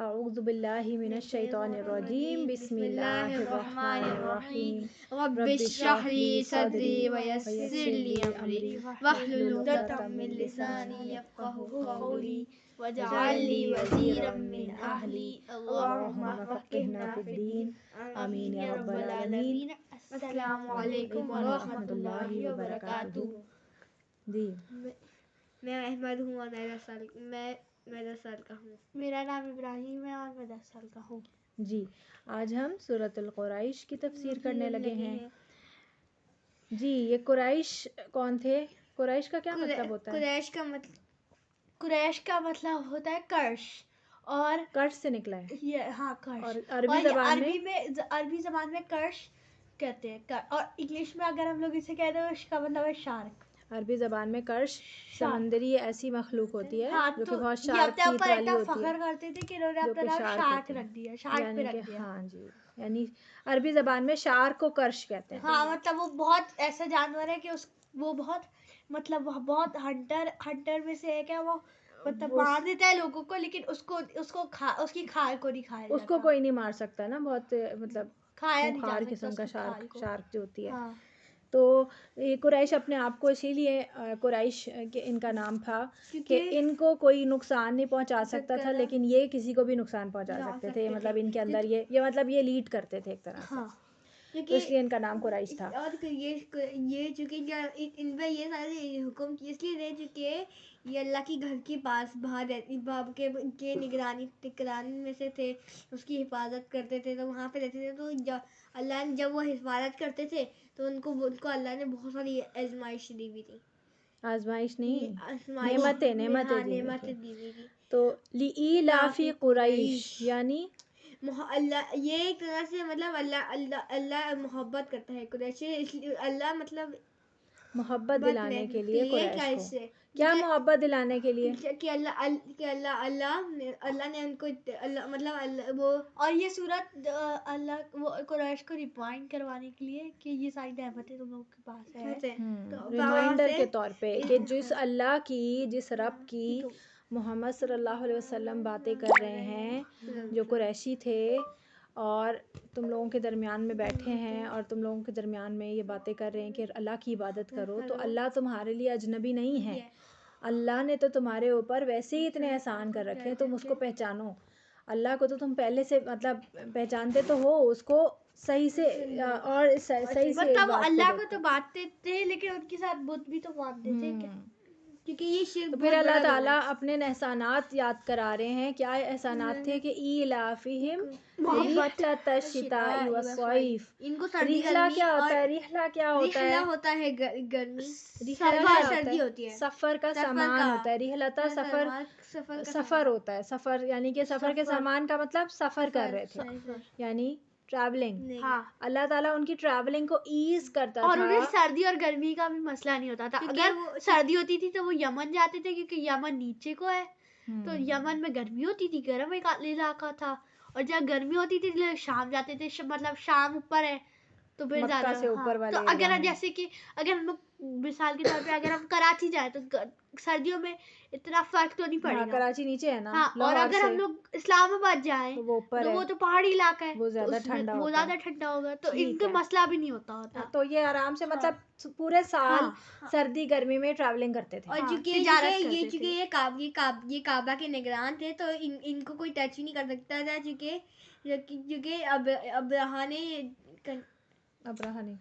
اعوذ باللہ من الشیطان الرجیم بسم اللہ الرحمن الرحیم رب اشرح لي صدري ويسر لي أمري واحلل عقدة من لساني يفقهوا قولي واجعل لي وزيرا من أهلي اللهم فقهنا في الدين آمين يا رب العالمين. السلام علیکم ورحمۃ اللہ وبرکاتہ. جی میں احمد ہوں اور میں 10 سال کا ہوں. میرا نام ابراہیم ہے اور میں 10 سال کا ہوں. جی آج ہم سورۃ القریش کی تفسیر کرنے لگے ہیں. جی یہ قریش کون تھے؟ قریش کا کیا مطلب ہوتا ہے؟ قریش کا مطلب ہوتا ہے کرش، اور کرش سے نکلا ہے. یہ ہاں کرش. اور عربی زبان میں کرش کہتے ہیں، اور انگلش میں اگر ہم لوگ اسے کہتے ہیں اس کا مطلب ہے شارک. عربی زبان میں کرش سمندری ایسی مخلوق ہوتی ہے جو کہ بہت یہ شارک اپنے ٹیتھ والی ہوتی ہے. فخر کرتے تھے کہ انہوں نے اپنا نام شارک رکھ دیا، شارک پہ رکھ دیا. ہاں جی، یعنی عربی زبان میں شارک کو کرش کہتے ہیں. ہاں مطلب وہ بہت ایسا جانور ہے کہ وہ بہت ہنٹر میں سے ایک ہے. وہ مطلب مار دیتا ہے لوگوں کو، لیکن اس کی کھال کو نہیں کھایا اس کو کوئی نہیں مار سکتا نا. بہت مطلب کھایا نہیں خار جا قسم کا سکتا شارک جو ہوتی ہے. ہاں. تو یہ قریش اپنے آپ کو اسی لیے قریش ان کا نام تھا کہ ان کو کوئی نقصان نہیں پہنچا سکتا تھا، لیکن یہ کسی کو بھی نقصان پہنچا سکتے تھے. مطلب ان کے اندر یہ مطلب یہ لیڈ کرتے تھے ایک طرح سے. تو اس لیے ان کا نام قریش تھا. اور یہ چونکہ ان پہ یہ سارے حکم اس لیے رہے چونکہ یہ اللہ کی گھر کے پاس باہر کے نگرانی میں سے تھے، اس کی حفاظت کرتے تھے، تو وہاں پہ رہتے تھے. تو اللہ نے جب وہ حفاظت کرتے تھے تو ان کو اللہ نے بہت ساری آزمائش دی ہوئی تھی. آزمائش نہیں، نعمتیں دی ہوئی تھی. تو لإیلاف قریش یعنی اللہ یہ ایک طرح سے مطلب اللہ محبت کرتا ہے قریش سے. اللہ مطلب محبت دلانے کے لیے قریش کو. کیا محبت دلانے کے لیے؟ کہ اللہ نے ان کو مطلب وہ. اور یہ صورت اللہ وہ قریش کو ریمائنڈ کروانے کے لیے کہ یہ ساری نعمتیں تم لوگوں کے پاس ہے، ریمائنڈر کے طور پہ کہ جس رب کی محمد صلی اللہ علیہ وسلم باتیں کر رہے ہیں، جو قریشی تھے اور تم لوگوں کے درمیان میں بیٹھے ہیں اور تم لوگوں کے درمیان میں یہ باتیں کر رہے ہیں کہ اللہ کی عبادت کرو، تو اللہ تمہارے لیے اجنبی نہیں ہے. اللہ نے تو تمہارے اوپر ویسے ہی اتنے احسان کر رکھے ہیں، تم اس کو پہچانو. اللہ کو تو تم پہلے سے مطلب پہچانتے تو ہو، اس کو صحیح سے اور صحیح سے مطلب اللہ کو تو بانٹتے تھے لیکن ان کے ساتھ بت بھی تو مانتے تھے. کیونکہ یہ شرک پھر اللہ تعالیٰ اپنے احسانات یاد کرا رہے ہیں. کیا احسانات تھے؟ کہ ایلافہم رحلۃ الشتاء والصیف. ان کو رحلہ کیا ہوتا ہے؟ رحلہ ہوتا ہے گرمی، سردی ہوتی ہے، سفر کا سامان ہوتا ہے. رحلۃ سفر ہوتا ہے. سفر یعنی کہ سفر کے سامان کا مطلب سفر کر رہے تھے، یعنی ٹریولنگ. اللہ تعالیٰ ان کی ٹریولنگ کو ایز کرتا تھا. اور انہیں سردی اور گرمی کا بھی مسئلہ نہیں ہوتا تھا. اگر سردی ہوتی تھی تو وہ یمن جاتے تھے کیونکہ یمن نیچے کو ہے، تو یمن میں گرمی ہوتی تھی، گرم علاقہ تھا. اور جب گرمی ہوتی تھی تو شام جاتے تھے، مطلب شام اوپر ہے تو پھر مکہ سے اوپر والے. تو اگر جیسے کہ اگر ہم لوگ مثال کے طور پہ اگر ہم کراچی جائیں تو سردیوں میں اتنا فرق تو نہیں پڑے گا. کراچی نیچے ہے نا. اور اگر ہم لوگ اسلام آباد جائیں تو وہ تو پہاڑی علاقہ ہے، وہ زیادہ ٹھنڈا ہوگا، تو ان کا مسئلہ بھی نہیں ہوتا. تو یہ آرام سے مطلب پورے سال سردی گرمی میں ٹریولنگ کرتے تھے. اور چونکہ یہ کعبہ کے نگران تھے تو ان کو کوئی ٹچ ہی نہیں کر سکتا تھا. کیونکہ ابرہہ نے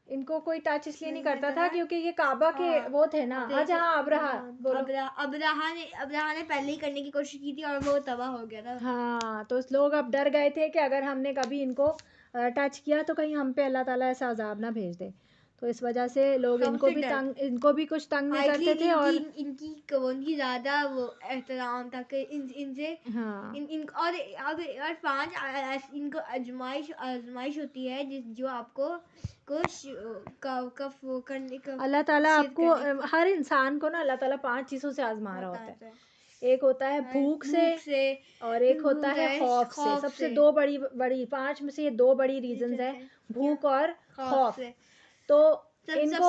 ان کو کوئی ٹچ اس لیے نہیں کرتا تھا کیونکہ یہ کعبہ کے وہ تھے نا. ہاں ابرہہ نے پہلے ہی کرنے کی کوشش کی تھی اور وہ تباہ ہو گیا تھا. ہاں تو لوگ اب ڈر گئے تھے کہ اگر ہم نے کبھی ان کو ٹچ کیا تو کہیں ہم پہ اللہ تعالیٰ ایسا عذاب نہ بھیج دے. تو اس وجہ سے لوگ ان کو بھی کچھ تنگ نہیں کرتے تھے. اور ان کی زیادہ وہ احترام تھا کہ ان سے اور 5 ان کو آزمائش ہوتی ہے جو آپ کو کرنے کا. اللہ تعالیٰ آپ کو ہر انسان کو نا اللہ تعالیٰ 5 چیزوں سے آزما رہا ہوتا ہے. ایک ہوتا ہے بھوک سے اور ایک ہوتا ہے خوف سے. سب سے 2 بڑی 5 میں سے یہ 2 بڑی ریزنز ہیں، بھوک اور خوف. تو ان کو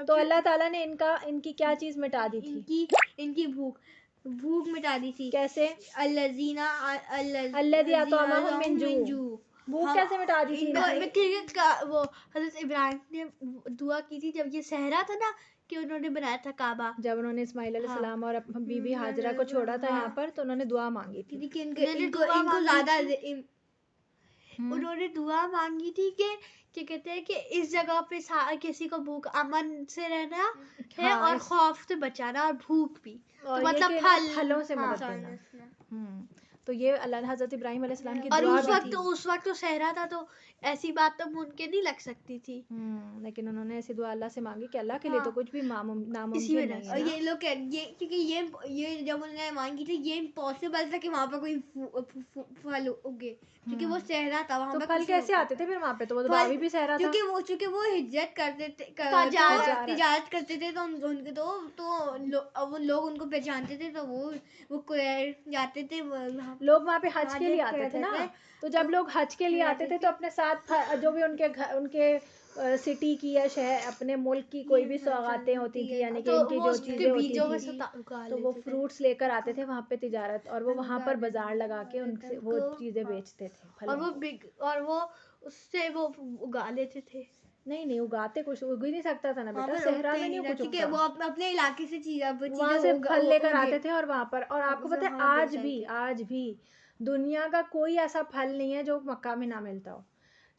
تو اللہ تعالیٰ نے ان کی کیا چیز مٹا دی تھی؟ ان کی بھوک. بھوک مٹا دی تھی. کیسے؟ الذین الذی اطعمہم من جوع. بھوک کیسے مٹا دی تھی ان کی؟ وہ حضرت ابراہیم نے دعا کی تھی جب یہ صحرا تھا نا کہ انہوں نے بنایا تھا کعبہ، جب انہوں نے اسماعیل علیہ السلام اور بی بی ہاجرہ کو چھوڑا تھا یہاں پر تو انہوں نے دعا مانگی تھی. انہوں نے دعا مانگی تھی کہ کیا کہتے ہیں کہ اس جگہ پہ کسی کو بھوک امن سے رہنا ہے اور خوف سے بچانا اور بھوک بھی، تو مطلب پھلوں سے مدد دینا. تو یہ اللہ حضرت ابراہیم علیہ السلام کی اور دعا اس وقت تو صحرا تھا تو ایسی بات تو ممکن نہیں لگ سکتی تھی. لیکن انہوں نے ایسی دعا اللہ سے مانگی کہ اللہ کے لیے تو کچھ بھی ناممکن نہیں اور ہے. یہ لوگ کیونکہ یہ جب انہوں نے مانگی تھی یہ امپاسبل تھا کہ وہاں پہ کوئی پھل اگے کیونکہ وہ صحرا تھا. وہاں تو پہ پھل کیسے آتے تھے پھر وہاں پہ؟ تو وہ باوی بھی صحرا تھا. چونکہ وہ ہجرت کرتے تھے، تجارت کرتے تھے تو وہ لوگ ان کو پہچانتے تھے تو وہ جاتے تھے. لوگ وہاں پہ حج کے لیے آتے تھے نا، تو جب لوگ حج کے لیے آتے تھے تو اپنے ساتھ جو بھی ان کے سٹی کی یا شہر اپنے ملک کی کوئی بھی سوغاتیں ہوتی تھی، یعنی کہ ان کی جو چیزیں ہوتی تھی تو وہ فروٹس لے کر آتے تھے وہاں پہ تجارت، اور وہ وہاں پر بازار لگا کے ان سے وہ چیزیں بیچتے تھے. اور وہ اس سے وہ اگا لیتے تھے. نہیں اگاتے کچھ اگ ہی نہیں سکتا تھا نا بیٹا، صحرا میں نہیں کچھ اگتا. وہ اپنے علاقے سے وہاں سے پھل لے کر آتے تھے اور وہاں پر. اور آپ کو پتہ ہے آج بھی دنیا کا کوئی ایسا پھل نہیں ہے جو مکہ میں نہ ملتا ہو.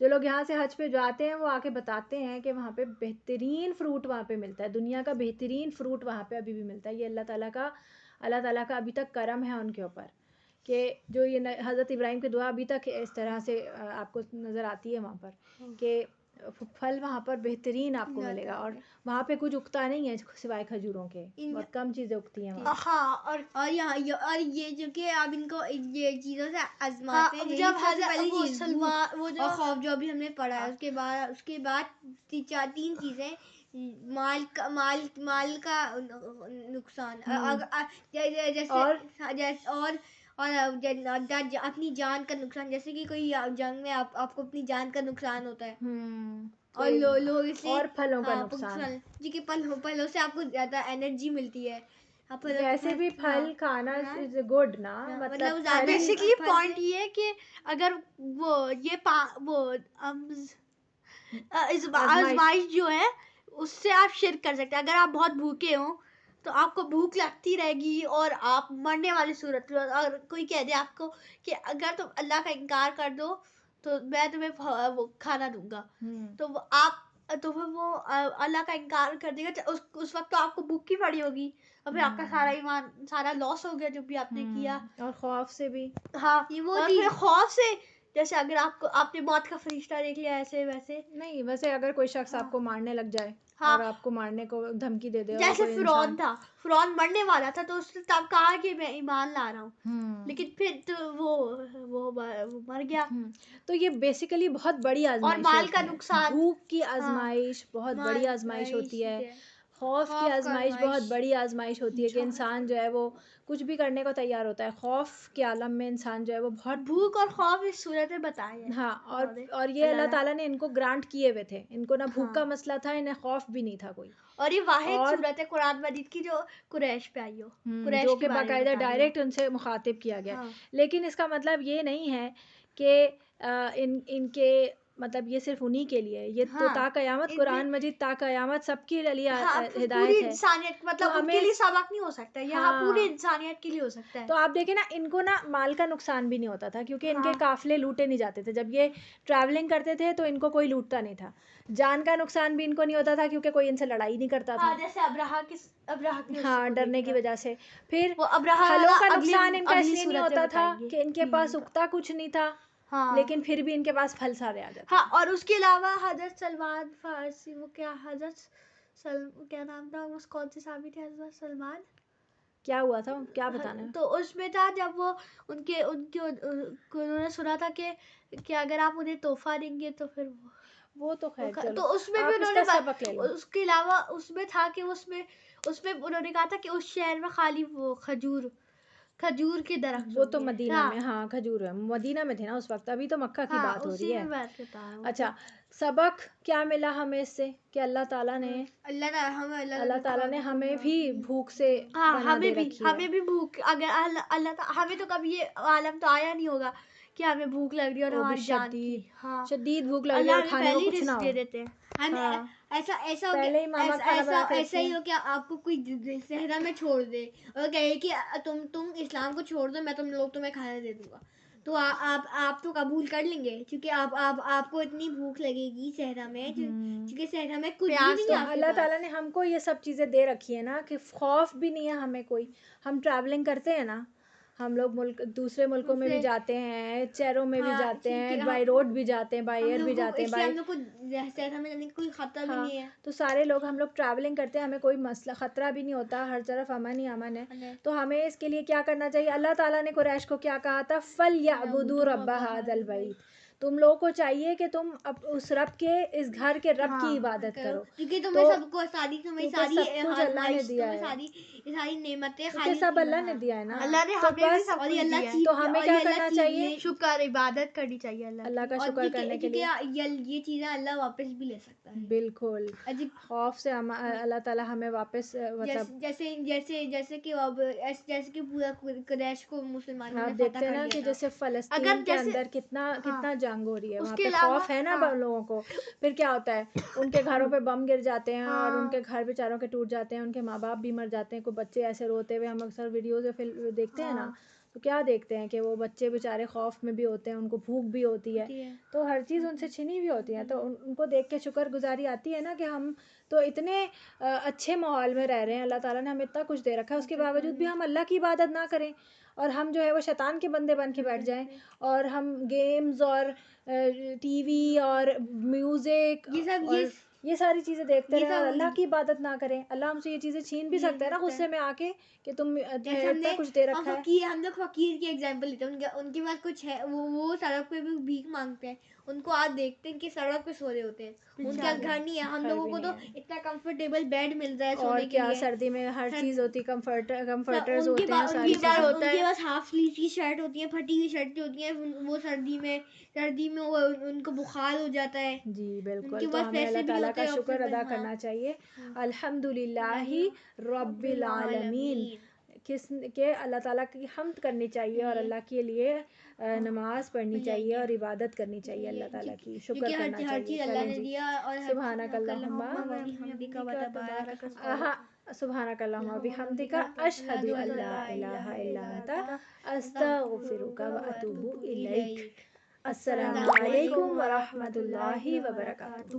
جو لوگ یہاں سے حج پہ جاتے ہیں وہ آ کے بتاتے ہیں کہ وہاں پہ بہترین فروٹ وہاں پہ ملتا ہے، دنیا کا بہترین فروٹ وہاں پہ ابھی بھی ملتا ہے. یہ اللہ تعالیٰ کا ابھی تک کرم ہے ان کے اوپر کہ جو یہ حضرت ابراہیم کی دعا ابھی تک اس طرح سے آپ کو نظر آتی ہے وہاں پر کہ پھل وہاں پر بہترین آپ کو ملے گا. اور وہاں پہ کچھ اگتا نہیں ہے سوائے کھجوروں کے، بہت کم چیزیں اگتی ہیں وہاں. ہاں اور یہ جو کہ اب ان کو یہ چیزوں سے آزماتے ہیں. جب اور خوف جو ابھی ہم نے پڑھا ہے اس کے بعد 3 چیزیں، مال کا نقصان اور اپنی جان کا نقصان، جیسے کہ کوئی جنگ میں آپ کو اپنی جان کا نقصان ہوتا ہے. اور لوگ اس لیے اور پھلوں کا نقصان، جی کہ پھلوں سے آپ کو زیادہ انرجی ملتی ہے. ویسے بھی پھل کھانا از گڈ نا، مطلب بیسکلی پوائنٹ یہ ہے کہ اگر وہ آزمائش جو ہے اس سے آپ شرک کر سکتے ہیں. اگر آپ بہت بھوکے ہوں تو آپ کو بھوک لگتی رہے گی اور آپ مرنے والی صورت میں، اور کوئی کہہ دے آپ کو کہ اگر تم اللہ کا انکار کر دو تو میں تمہیں وہ کھانا دوں گا، تو وہ اللہ کا انکار کر دے گا. اس وقت تو آپ کو بھوک کی پڑی ہوگی اور پھر آپ کا سارا ایمان سارا لاس ہو گیا جو بھی آپ نے کیا. اور خوف سے بھی. ہاں اور پھر خوف سے، جیسے اگر آپ نے موت کا فرشتہ دیکھ لیا ایسے ویسے نہیں. ویسے اگر کوئی شخص آپ کو مارنے لگ جائے اور آپ کو مارنے کو دھمکی دے دے، جیسے فرعون تھا، فرعون مرنے والا تھا تو اس نے تب کہا کہ میں ایمان لا رہا ہوں، لیکن پھر تو وہ مر گیا. تو یہ بیسیکلی بہت بڑی آزمائش اور مال کا نقصان، بھوک کی آزمائش بہت بڑی آزمائش ہوتی ہے. خوف کی آزمائش بہت بڑی آزمائش ہوتی ہے کہ انسان جو ہے وہ کچھ بھی کرنے کو تیار ہوتا ہے. خوف کے عالم میں انسان جو ہے وہ بہت بھوک اور خوف اس صورت میں بتائے ہیں. ہاں اور یہ اللہ تعالیٰ نے ان کو گرانٹ کیے ہوئے تھے، ان کو نہ بھوک کا مسئلہ تھا، انہیں خوف بھی نہیں تھا کوئی. اور یہ واحد صورت ہے قرآن مجید کی جو قریش پہ آئی ہو، جو کہ باقاعدہ ڈائریکٹ ان سے مخاطب کیا گیا. لیکن اس کا مطلب یہ نہیں ہے کہ ان کے مطلب یہ صرف انہی کے لیے، یہ تو تا قیامت قرآن مجید تا قیامت سب کے لیے ہدایت ہے. پوری انسانیت مطلب ان کے لیے سبق نہیں ہو سکتا، یہاں پوری انسانیت کے لیے ہو سکتا ہے. تو آپ دیکھیں نا ان کو نا مال کا نقصان بھی نہیں ہوتا تھا کیونکہ ان کے قافلے لوٹے نہیں جاتے تھے. جب یہ ٹریولنگ کرتے تھے تو ان کو کوئی لوٹتا نہیں تھا. جان کا نقصان بھی ان کو نہیں ہوتا تھا کیونکہ کوئی ان سے لڑائی نہیں کرتا تھا. جیسے ابرہہ ڈرنے کی وجہ سے. پھر پھلوں کا نقصان ان کا اس لیے نہیں ہوتا تھا کہ ان کے پاس اگتا کچھ نہیں تھا، لیکن پھر بھی ان کے پاس پھل سارے آ جاتے. ہاں اور اس کے علاوہ حضرت سلمان فارسی، وہ کیا کیا نام تھا، وہ کون سے صحابی تھے حضرت سلمان؟ کیا ہوا تھا، کیا بتانا ہے؟ تو اس میں تھا جب وہ انہوں نے سنا تھا کہ اگر آپ انہیں تحفہ دیں گے تو پھر وہ تو خیر چلو، تو اس میں بھی انہوں نے اس کے علاوہ اس میں تھا کہ اس میں انہوں نے کہا تھا کہ اس شہر میں خالی وہ کھجور کھجور کے درخت وہ تو مدینہ میں، ہاں کھجور ہے، مدینہ میں تھے نا اس وقت، ابھی تو مکہ کی بات ہو رہی ہے. اچھا سبق کیا ملا ہمیں اس سے کہ اللہ تعالیٰ نے ہمیں بھی بھوک سے پناہ دے رکھی ہے. ہمیں بھی بھوک، اگر اللہ تعالیٰ ہمیں تو کبھی یہ عالم تو آیا نہیں ہوگا کہ ہمیں بھوک لگ رہی ہے اور ہماری جان کی شدید بھوک لگ رہی ہے اور کھانے کو کچھ نہ ہو. دیتے ہیں. ایسا ہی ہو کہ آپ کو کوئی صحرا میں چھوڑ دے اور کہے کہ تم اسلام کو چھوڑ دو، میں تمہیں کھانا دے دوں گا، تو آپ تو قبول کر لیں گے، کیونکہ آپ کو اتنی بھوک لگے گی صحرا میں، کیونکہ صحرا میں کچھ بھی نہیں ہے. اللہ تعالیٰ نے ہم کو یہ سب چیزیں دے رکھی ہے نا کہ خوف بھی نہیں ہے ہمیں کوئی. ہم ٹریولنگ کرتے ہیں نا، ہم لوگ دوسرے ملکوں میں بھی جاتے ہیں، شہروں میں بھی جاتے ہیں، بائی روڈ بھی جاتے ہیں، بائی ایئر بھی جاتے ہیں، ہم لوگ کو صحرا میں جانے کا کوئی خطرہ بھی نہیں ہے. تو سارے لوگ ہم لوگ ٹریولنگ کرتے ہیں، ہمیں کوئی مسئلہ خطرہ بھی نہیں ہوتا، ہر طرف امن ہی امن ہے. تو ہمیں اس کے لیے کیا کرنا چاہیے؟ اللہ تعالیٰ نے قریش کو کیا کہا تھا؟ فَلْيَعْبُدُوا رَبَّ هَذَا الْبَيْتِ. تم لوگوں کو چاہیے کہ تم اس رب کے، اس گھر کے رب کی عبادت کرو، کیونکہ تمہیں سب کو ساری اللہ نے دیا ہے، ساری نعمتیں کیونکہ سب اللہ نے دیا ہے نا. اللہ نے ہمیں بھی سب کچھ دیا ہے، تو ہمیں کیا کرنا چاہیے؟ شکر عبادت کرنی چاہیے اللہ کا شکر کرنے کے لیے. یہ چیزیں اللہ واپس بھی لے سکتا ہے. بالکل، خوف سے اللہ تعالیٰ ہمیں واپس جیسے کہ پورا قریش کو مسلمانوں نے دیکھتے ہیں نا کہ جیسے فلسطین کے اندر کتنا جنگ ہو رہی ہے، وہاں پہ خوف ہے نا لوگوں کو. پھر کیا ہوتا ہے؟ ان کے گھروں پہ بم گر جاتے ہیں اور ان کے گھر بیچاروں کے ٹوٹ جاتے ہیں، ان کے ماں باپ بھی مر جاتے ہیں، کوئی بچے ایسے روتے ہوئے ہم اکثر ویڈیوز دیکھتے ہیں نا، تو کیا دیکھتے ہیں کہ وہ بچے بیچارے خوف میں بھی ہوتے ہیں، ان کو بھوک بھی ہوتی ہے، تو ہر چیز ان سے چھینی بھی ہوتی ہے. تو ان کو دیکھ کے شکر گزاری آتی ہے نا کہ ہم تو اتنے اچھے ماحول میں رہ رہے ہیں، اللہ تعالیٰ نے ہمیں اتنا کچھ دے رکھا ہے، اس کے باوجود بھی ہم اللہ کی عبادت نہ کریں اور ہم جو ہے وہ شیطان کے بندے بن کے بیٹھ جائیں، اور ہم گیمز اور ٹی وی اور میوزک یہ ساری چیزیں دیکھتے رہیں اور اللہ کی عبادت نہ کریں. اللہ ہم سے یہ چیزیں چھین بھی سکتا ہے نا غصے میں آ کے کہ تم اتنا کچھ دے رکھا ہے. ہم لوگ فقیر کی ایگزامپل لیتے ہیں، ان کے پاس کچھ ہے، وہ سڑک پہ بھی بھیک مانگتے ہیں، ان کو آج دیکھتے ہیں کہ سڑک پہ سو رہے ہوتے ہیں، ان کا گھر نہیں ہے. ہم لوگوں کو تو اتنا کمفرٹیبل بیڈ ملتا ہے سونے کے لیے، اور کیا سردی میں ہر چیز ہوتی، کمفرٹرز ہوتے ہیں، ان کے پاس ہاف سلیو کی شرٹ ہوتی ہیں، پھٹی ہوئی شرٹیں ہوتی ہیں، وہ سردی میں ان کو بخار ہو جاتا ہے. جی بالکل. تو ہمیں اللہ تعالیٰ کا شکر ادا کرنا چاہیے. الحمدللہ رب العالمین، کہ اللہ تعالیٰ کی حمد کرنی چاہیے اور اللہ کے لیے نماز پڑھنی چاہیے اور عبادت کرنی چاہیے اللہ تعالیٰ کی، شکر کرنا چاہیے. سبحانک اللہم سبحانک اللہم وبحمدک اشہد ان لا الہ الا انت استغفرک واتوب الیک. السلام علیکم ورحمۃ اللہ وبرکاتہ.